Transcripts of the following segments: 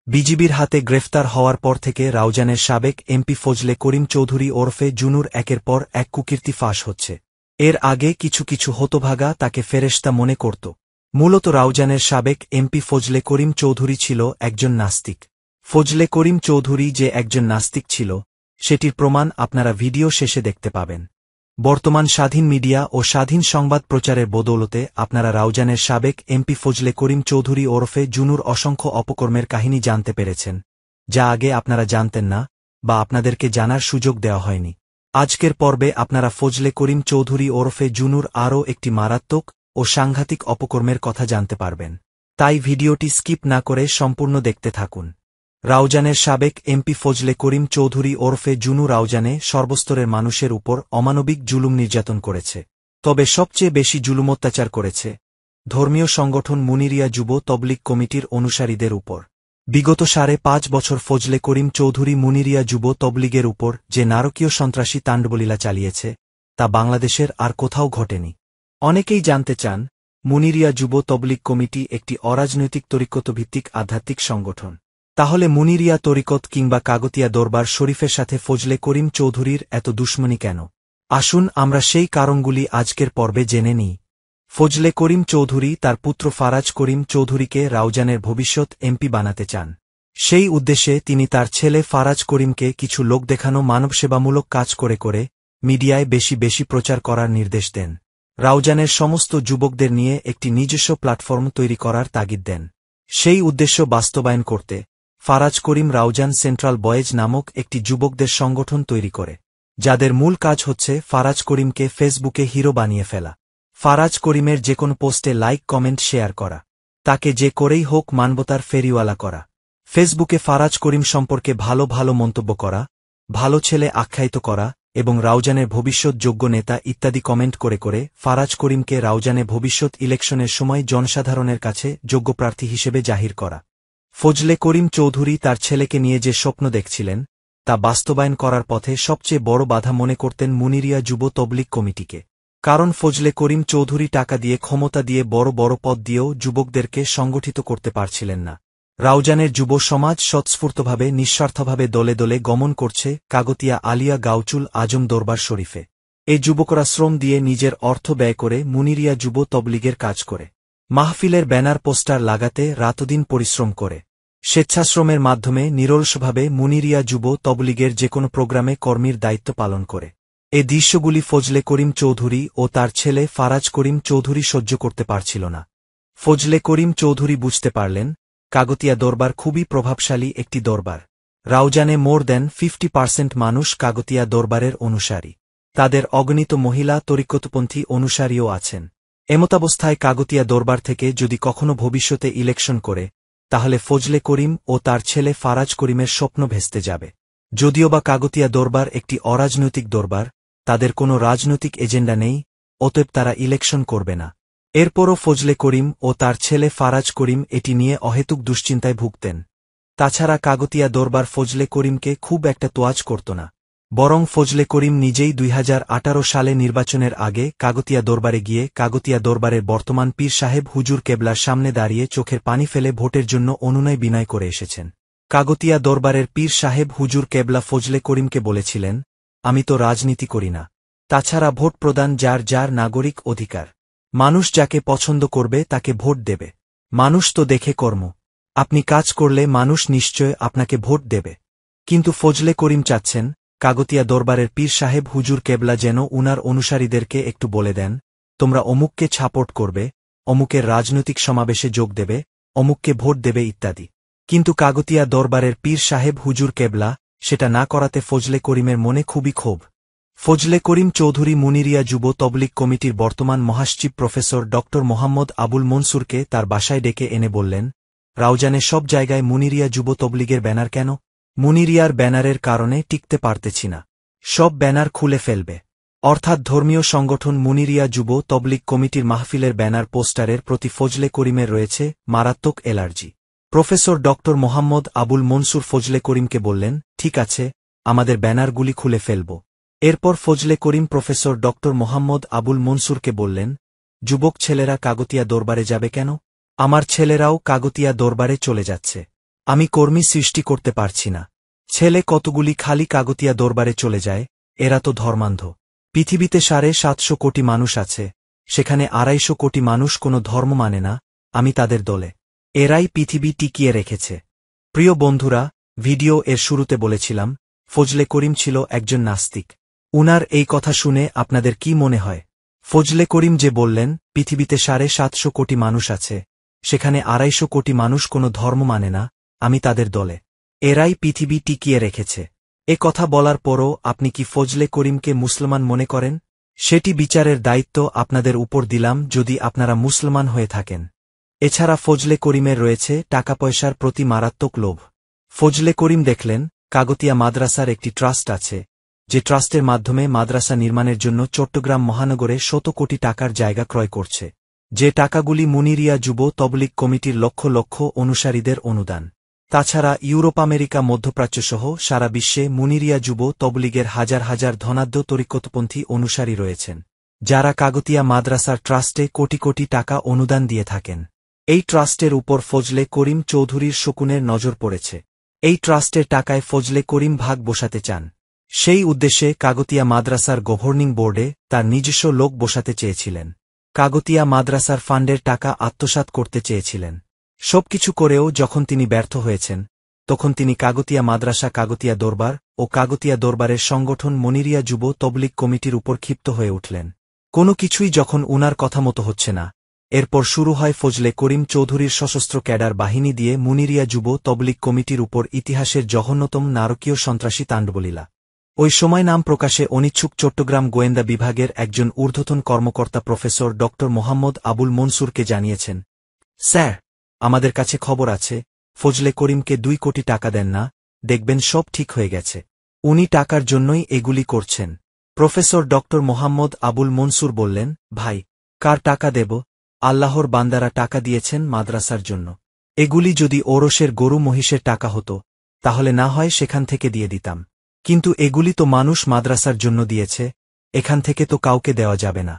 বিজিবির হাতে গ্রেফতার হওয়ার পর থেকে রাউজানের সাবেক এমপি ফজলে করিম চৌধুরী ওরফে জুনুর একের পর এক কুকীর্তি ফাঁস হচ্ছে। এর আগে কিছু কিছু হতভাগা তাকে ফেরেশতা মনে করত। মূলত রাউজানের সাবেক এমপি ফজলে করিম চৌধুরী ছিল একজন নাস্তিক। ফজলে করিম চৌধুরী যে একজন নাস্তিক ছিল, সেটির প্রমাণ আপনারা ভিডিও শেষে দেখতে পাবেন। বর্তমান স্বাধীন মিডিয়া ও স্বাধীন সংবাদ প্রচারের বদৌলতে আপনারা রাউজানের সাবেক এমপি ফজলে করিম চৌধুরী ওরফে জুনুর অসংখ্য অপকর্মের কাহিনী জানতে পেরেছেন, যা আগে আপনারা জানতেন না বা আপনাদেরকে জানার সুযোগ দেওয়া হয়নি। আজকের পর্বে আপনারা ফজলে করিম চৌধুরী ওরফে জুনুর আরও একটি মারাত্মক ও সাংঘাতিক অপকর্মের কথা জানতে পারবেন। তাই ভিডিওটি স্কিপ না করে সম্পূর্ণ দেখতে থাকুন। রাউজানের সাবেক এমপি ফজলে করিম চৌধুরী ওরফে জুনু রাউজানে সর্বস্তরের মানুষের উপর অমানবিক জুলুম নির্যাতন করেছে। তবে সবচেয়ে বেশি জুলুম অত্যাচার করেছে ধর্মীয় সংগঠন মুনিরিয়া যুব তবলিগ কমিটির অনুসারীদের উপর। বিগত 5.5 বছর ফজলে করিম চৌধুরী মুনিরিয়া যুব তবলিগের উপর যে নারকীয় সন্ত্রাসী তাণ্ডবলীলা চালিয়েছে, তা বাংলাদেশের আর কোথাও ঘটেনি। অনেকেই জানতে চান, মুনিরিয়া যুব তবলিগ কমিটি একটি অরাজনৈতিক তরিকতভিত্তিক আধ্যাত্মিক সংগঠন। তাহলে মুনিরিয়া তরিকত কিংবা কাগতিয়া দরবার শরীফের সাথে ফজলে করিম চৌধুরীর এত দুশ্মনী কেন? আসুন আমরা সেই কারণগুলি আজকের পর্বে জেনে নিই। ফজলে করিম চৌধুরী তার পুত্র ফারাজ করিম চৌধুরীকে রাউজানের ভবিষ্যৎ এমপি বানাতে চান। সেই উদ্দেশ্যে তিনি তার ছেলে ফারাজ করিমকে কিছু লোক দেখানো মানবসেবামূলক কাজ করে মিডিয়ায় বেশি বেশি প্রচার করার নির্দেশ দেন। রাউজানের সমস্ত যুবকদের নিয়ে একটি নিজস্ব প্ল্যাটফর্ম তৈরি করার তাগিদ দেন। সেই উদ্দেশ্য বাস্তবায়ন করতে ফারাজ করিম রাউজান সেন্ট্রাল বয়েজ নামক একটি যুবকদের সংগঠন তৈরি করে, যাদের মূল কাজ হচ্ছে ফারাজ করিমকে ফেসবুকে হিরো বানিয়ে ফেলা, ফারাজ করিমের যে কোনো পোস্টে লাইক কমেন্ট শেয়ার করা, তাকে যে করেই হোক মানবতার ফেরিওয়ালা করা, ফেসবুকে ফারাজ করিম সম্পর্কে ভালো ভালো মন্তব্য করা, ভালো ছেলে আখ্যায়িত করা এবং রাউজানের ভবিষ্যৎ যোগ্য নেতা ইত্যাদি কমেন্ট করে ফারাজ করিমকে রাউজানে ভবিষ্যৎ ইলেকশনের সময় জনসাধারণের কাছে যোগ্য প্রার্থী হিসেবে জাহির করা। ফজলে করিম চৌধুরী তার ছেলেকে নিয়ে যে স্বপ্ন দেখছিলেন, তা বাস্তবায়ন করার পথে সবচেয়ে বড় বাধা মনে করতেন মুনিরিয়া যুব তবলিগ কমিটিকে। কারণ ফজলে করিম চৌধুরী টাকা দিয়ে, ক্ষমতা দিয়ে, বড় বড় পদ দিয়েও যুবকদেরকে সংগঠিত করতে পারছিলেন না। রাউজানের যুব সমাজ স্বতঃস্ফূর্তভাবে নিঃস্বার্থভাবে দলে দলে গমন করছে কাগতিয়া আলিয়া গাউচুল আজম দরবার শরীফে। এই যুবকরা শ্রম দিয়ে নিজের অর্থ ব্যয় করে মুনিরিয়া যুব তবলিগের কাজ করে, মাহফিলের ব্যানার পোস্টার লাগাতে রাতদিন পরিশ্রম করে, স্বেচ্ছাশ্রমের মাধ্যমে নিরলসভাবে মুনিরিয়া যুব তবলিগের যেকোনো প্রোগ্রামে কর্মীর দায়িত্ব পালন করে। এই দৃশ্যগুলি ফজলে করিম চৌধুরী ও তার ছেলে ফারাজ করিম চৌধুরী সহ্য করতে পারছিল না। ফজলে করিম চৌধুরী বুঝতে পারলেন, কাগতিয়া দরবার খুবই প্রভাবশালী একটি দরবার। রাউজানে মোর দেন 50% মানুষ কাগতিয়া দরবারের অনুসারী। তাদের অগণিত মহিলা তরিকতপন্থী অনুসারীও আছেন। এমতাবস্থায় কাগতিয়া দরবার থেকে যদি কখনো ভবিষ্যতে ইলেকশন করে, তাহলে ফজলে করিম ও তার ছেলে ফারাজ করিমের স্বপ্ন ভেস্তে যাবে। যদিওবা কাগতিয়া দরবার একটি অরাজনৈতিক দরবার, তাদের কোনো রাজনৈতিক এজেন্ডা নেই, অতএব তারা ইলেকশন করবে না। এরপরও ফজলে করিম ও তার ছেলে ফারাজ করিম এটি নিয়ে অহেতুক দুশ্চিন্তায় ভুগতেন। তাছাড়া কাগতিয়া দরবার ফজলে করিমকে খুব একটা তোয়াজ করত না, বরং ফজলে করিম নিজেই 2018 সালে নির্বাচনের আগে কাগতিয়া দরবারে গিয়ে কাগতিয়া দরবারের বর্তমান পীর সাহেব হুজুর কেবলার সামনে দাঁড়িয়ে চোখের পানি ফেলে ভোটের জন্য অনুনয় বিনয় করে এসেছেন। কাগতিয়া দরবারের পীর সাহেব হুজুর কেবলা ফজলে করিমকে বলেছিলেন, আমি তো রাজনীতি করি না, তাছাড়া ভোট প্রদান যার যার নাগরিক অধিকার, মানুষ যাকে পছন্দ করবে তাকে ভোট দেবে, মানুষ তো দেখে কর্ম, আপনি কাজ করলে মানুষ নিশ্চয় আপনাকে ভোট দেবে। কিন্তু ফজলে করিম চাচ্ছেন কাগতিয়া দরবারের পীর সাহেব হুজুর কেবলা যেন উনার অনুসারীদেরকে একটু বলে দেন, তোমরা অমুককে সাপোর্ট করবে, অমুকের রাজনৈতিক সমাবেশে যোগ দেবে, অমুককে ভোট দেবে ইত্যাদি। কিন্তু কাগতিয়া দরবারের পীর সাহেব হুজুর কেবলা সেটা না করাতে ফজলে করিমের মনে খুবই ক্ষোভ। ফজলে করিম চৌধুরী মুনিরিয়া যুব তবলিগ কমিটির বর্তমান মহাসচিব প্রফেসর ড. মোহাম্মদ আবুল মনসুরকে তার বাসায় ডেকে এনে বললেন, রাউজানে সব জায়গায় মুনিরিয়া যুব তবলিগের ব্যানার কেন? মুনিরিয়ার ব্যানারের কারণে টিকতে পারতেছি না, সব ব্যানার খুলে ফেলবে। অর্থাৎ ধর্মীয় সংগঠন মুনিরিয়া যুব তবলিগ কমিটির মাহফিলের ব্যানার পোস্টারের প্রতি ফজলে করিমের রয়েছে মারাত্মক অ্যালার্জি। প্রফেসর ড. মোহাম্মদ আবুল মনসুর ফজলে করিমকে বললেন, ঠিক আছে, আমাদের ব্যানারগুলি খুলে ফেলব। এরপর ফজলে করিম প্রফেসর ড. মোহাম্মদ আবুল মনসুরকে বললেন, যুবক ছেলেরা কাগতিয়া দরবারে যাবে কেন? আমার ছেলেরাও কাগতিয়া দরবারে চলে যাচ্ছে। আমি কর্মী সৃষ্টি করতে পারছি না। ছেলে কতগুলি খালি কাগতিয়া দরবারে চলে যায়, এরা তো ধর্মান্ধ। পৃথিবীতে 750 কোটি মানুষ আছে, সেখানে 250 কোটি মানুষ কোনো ধর্ম মানে না, আমি তাদের দলে। এরাই পৃথিবী টিকিয়ে রেখেছে। প্রিয় বন্ধুরা, ভিডিও এর শুরুতে বলেছিলাম, ফজলে করিম ছিল একজন নাস্তিক। উনার এই কথা শুনে আপনাদের কি মনে হয়? ফজলে করিম যে বললেন, পৃথিবীতে 750 কোটি মানুষ আছে, সেখানে 250 কোটি মানুষ কোনো ধর্ম মানে না, আমি তাদের দলে। এরাই পৃথিবী টিকিয়ে রেখেছে। এ কথা বলার পরও আপনি কি ফজলে করিমকে মুসলমান মনে করেন? সেটি বিচারের দায়িত্ব আপনাদের উপর দিলাম যদি আপনারা মুসলমান হয়ে থাকেন। এছাড়া ফজলে করিমের রয়েছে টাকা পয়সার প্রতি মারাত্মক লোভ। ফজলে করিম দেখলেন, কাগতিয়া মাদ্রাসার একটি ট্রাস্ট আছে, যে ট্রাস্টের মাধ্যমে মাদ্রাসা নির্মাণের জন্য চট্টগ্রাম মহানগরে 100 কোটি টাকার জায়গা ক্রয় করছে, যে টাকাগুলি মুনিরিয়া যুব তবলিগ কমিটির লক্ষ লক্ষ অনুসারীদের অনুদান। তাছাড়া ইউরোপ, আমেরিকা, মধ্যপ্রাচ্যসহ সারা বিশ্বে মুনিরিয়া যুব তবলিগের হাজার হাজার ধনাঢ্য তরিকতপন্থী অনুসারী রয়েছেন, যারা কাগতিয়া মাদ্রাসার ট্রাস্টে কোটি কোটি টাকা অনুদান দিয়ে থাকেন। এই ট্রাস্টের উপর ফজলে করিম চৌধুরীর শকুনের নজর পড়েছে। এই ট্রাস্টের টাকায় ফজলে করিম ভাগ বসাতে চান। সেই উদ্দেশ্যে কাগতিয়া মাদ্রাসার গভর্নিং বোর্ডে তার নিজস্ব লোক বসাতে চেয়েছিলেন। কাগতিয়া মাদ্রাসার ফান্ডের টাকা আত্মসাৎ করতে চেয়েছিলেন। সবকিছু করেও যখন তিনি ব্যর্থ হয়েছেন, তখন তিনি কাগতিয়া মাদ্রাসা, কাগতিয়া দরবার ও কাগতিয়া দরবারের সংগঠন মনিরিয়া যুব তবলিগ কমিটির উপর ক্ষিপ্ত হয়ে উঠলেন। কোনো কিছুই যখন উনার কথা মতো হচ্ছে না, এরপর শুরু হয় ফজলে করিম চৌধুরীর সশস্ত্র ক্যাডার বাহিনী দিয়ে মুনিরিয়া যুব তবলিগ কমিটির উপর ইতিহাসের জঘন্যতম নারকীয় সন্ত্রাসী তাণ্ডবলীলা। ওই সময় নাম প্রকাশে অনিচ্ছুক চট্টগ্রাম গোয়েন্দা বিভাগের একজন ঊর্ধ্বতন কর্মকর্তা প্রফেসর ড মোহাম্মদ আবুল মনসুরকে জানিয়েছেন, স্যার, আমাদের কাছে খবর আছে, ফজলে করিমকে 2 কোটি টাকা দেন না, দেখবেন সব ঠিক হয়ে গেছে। উনি টাকার জন্যই এগুলি করছেন। প্রফেসর ড মোহাম্মদ আবুল মনসুর বললেন, ভাই, কার টাকা দেব? আল্লাহর বান্দারা টাকা দিয়েছেন মাদ্রাসার জন্য। এগুলি যদি ওরসের গরু মহিষের টাকা হতো, তাহলে না হয় সেখান থেকে দিয়ে দিতাম, কিন্তু এগুলি তো মানুষ মাদ্রাসার জন্য দিয়েছে, এখান থেকে তো কাউকে দেওয়া যাবে না।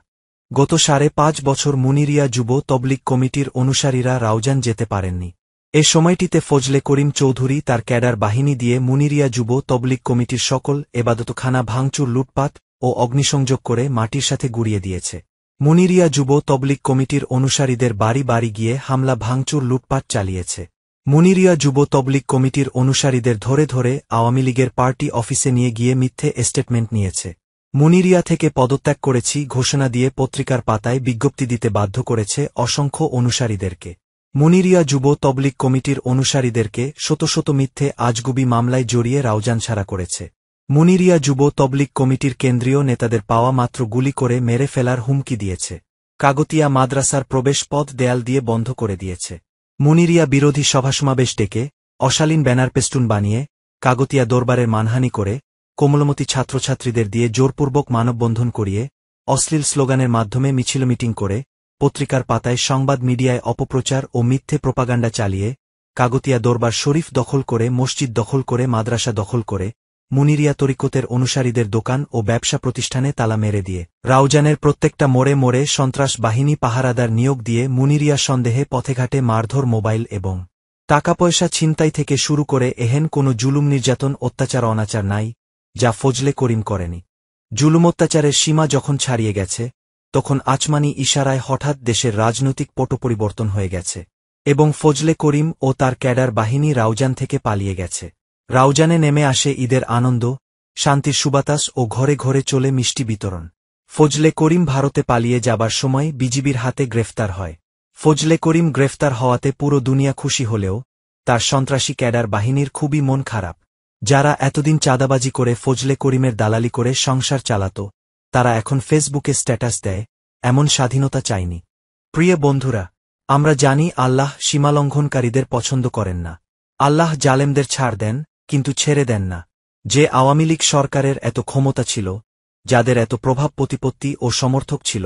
গত 5.5 বছর মুনিরিয়া যুব তবলিগ কমিটির অনুসারীরা রাউজান যেতে পারেননি। এ সময়টিতে ফজলে করিম চৌধুরী তার ক্যাডার বাহিনী দিয়ে মুনিরিয়া যুব তবলিগ কমিটির সকল এবাদতখানা ভাঙচুর, লুটপাট ও অগ্নিসংযোগ করে মাটির সাথে গুড়িয়ে দিয়েছে। মুনিরিয়া যুব তবলিগ কমিটির অনুসারীদের বাড়ি বাড়ি গিয়ে হামলা, ভাঙচুর, লুটপাট চালিয়েছে। মুনিরিয়া যুব তবলিগ কমিটির অনুসারীদের ধরে ধরে আওয়ামী লীগের পার্টি অফিসে নিয়ে গিয়ে মিথ্যে স্টেটমেন্ট নিয়েছে। মুনিরিয়া থেকে পদত্যাগ করেছি ঘোষণা দিয়ে পত্রিকার পাতায় বিজ্ঞপ্তি দিতে বাধ্য করেছে অসংখ্য অনুসারীদেরকে। মুনিরিয়া যুব তবলিগ কমিটির অনুসারীদেরকে শত শত মিথ্যে আজগুবি মামলায় জড়িয়ে রাউজান ছাড়া করেছে। মুনিরিয়া যুব তবলিগ কমিটির কেন্দ্রীয় নেতাদের পাওয়া মাত্র গুলি করে মেরে ফেলার হুমকি দিয়েছে। কাগতিয়া মাদ্রাসার প্রবেশ পথ দেয়াল দিয়ে বন্ধ করে দিয়েছে। মুনিরিয়া বিরোধী সভাসমাবেশ ডেকে অশালীন ব্যানার পেস্টুন বানিয়ে কাগতিয়া দরবারের মানহানি করে, কোমলমতি ছাত্রছাত্রীদের দিয়ে জোরপূর্বক মানববন্ধন করিয়ে, অশ্লীল স্লোগানের মাধ্যমে মিছিল মিটিং করে, পত্রিকার পাতায়, সংবাদ মিডিয়ায় অপপ্রচার ও মিথ্যে প্রোপাগান্ডা চালিয়ে, কাগতিয়া দরবার শরীফ দখল করে, মসজিদ দখল করে, মাদ্রাসা দখল করে, মুনিরিয়া তরিকতের অনুসারীদের দোকান ও ব্যবসা প্রতিষ্ঠানে তালা মেরে দিয়ে, রাউজানের প্রত্যেকটা মোড়ে মোড়ে সন্ত্রাস বাহিনী পাহারাদার নিয়োগ দিয়ে মুনিরিয়া সন্দেহে পথেঘাটে মারধর, মোবাইল এবং টাকা পয়সা ছিনতাই থেকে শুরু করে এহেন কোনো জুলুম, নির্যাতন, অত্যাচার, অনাচার নাই যা ফজলে করিম করেনি। জুলুম অত্যাচারের সীমা যখন ছাড়িয়ে গেছে, তখন আচমানি ইশারায় হঠাৎ দেশের রাজনৈতিক পট পরিবর্তন হয়ে গেছে এবং ফজলে করিম ও তার ক্যাডার বাহিনী রাউজান থেকে পালিয়ে গেছে। রাউজানে নেমে আসে ঈদের আনন্দ, শান্তির সুবাতাস ও ঘরে ঘরে চলে মিষ্টি বিতরণ। ফজলে করিম ভারতে পালিয়ে যাবার সময় বিজিবির হাতে গ্রেফতার হয়। ফজলে করিম গ্রেফতার হওয়াতে পুরো দুনিয়া খুশি হলেও তার সন্ত্রাসী ক্যাডার বাহিনীর খুবই মন খারাপ। যারা এতদিন চাঁদাবাজি করে ফজলে করিমের দালালি করে সংসার চালাত, তারা এখন ফেসবুকে স্ট্যাটাস দেয়, এমন স্বাধীনতা চাইনি। প্রিয় বন্ধুরা, আমরা জানি আল্লাহ সীমালঙ্ঘনকারীদের পছন্দ করেন না। আল্লাহ জালেমদের ছাড় দেন, কিন্তু ছেড়ে দেন না। যে আওয়ামী লীগ সরকারের এত ক্ষমতা ছিল, যাদের এত প্রভাব, প্রতিপত্তি ও সমর্থক ছিল,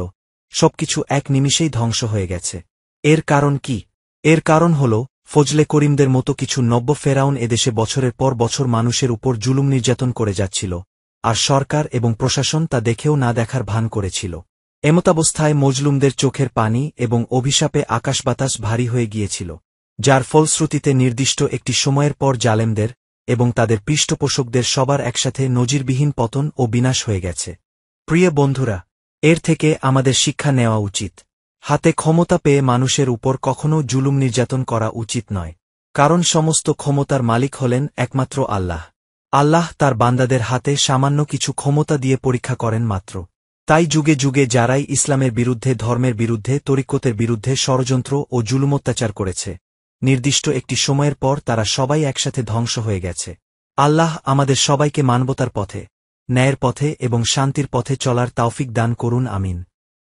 সবকিছু এক নিমিষেই ধ্বংস হয়ে গেছে। এর কারণ কি? এর কারণ হল ফজলে করিমদের মতো কিছু নব্য ফেরাউন এদেশে বছরের পর বছর মানুষের উপর জুলুম নির্যাতন করে যাচ্ছিল, আর সরকার এবং প্রশাসন তা দেখেও না দেখার ভান করেছিল। এমতাবস্থায় মজলুমদের চোখের পানি এবং অভিশাপে আকাশ বাতাস ভারী হয়ে গিয়েছিল। যার ফলশ্রুতিতে নির্দিষ্ট একটি সময়ের পর জালেমদের এবং তাদের পৃষ্ঠপোষকদের সবার একসাথে নজিরবিহীন পতন ও বিনাশ হয়ে গেছে। প্রিয় বন্ধুরা, এর থেকে আমাদের শিক্ষা নেওয়া উচিত। হাতে ক্ষমতা পেয়ে মানুষের উপর কখনও জুলুম নির্যাতন করা উচিত নয়। কারণ সমস্ত ক্ষমতার মালিক হলেন একমাত্র আল্লাহ। আল্লাহ তার বান্দাদের হাতে সামান্য কিছু ক্ষমতা দিয়ে পরীক্ষা করেন মাত্র। তাই যুগে যুগে যারাই ইসলামের বিরুদ্ধে, ধর্মের বিরুদ্ধে, তরিকতের বিরুদ্ধে ষড়যন্ত্র ও জুলুম অত্যাচার করেছে, নির্দিষ্ট একটি সময়ের পর তারা সবাই একসাথে ধ্বংস হয়ে গেছে। আল্লাহ আমাদের সবাইকে মানবতার পথে, ন্যায়ের পথে এবং শান্তির পথে চলার তাওফিক দান করুন, আমিন।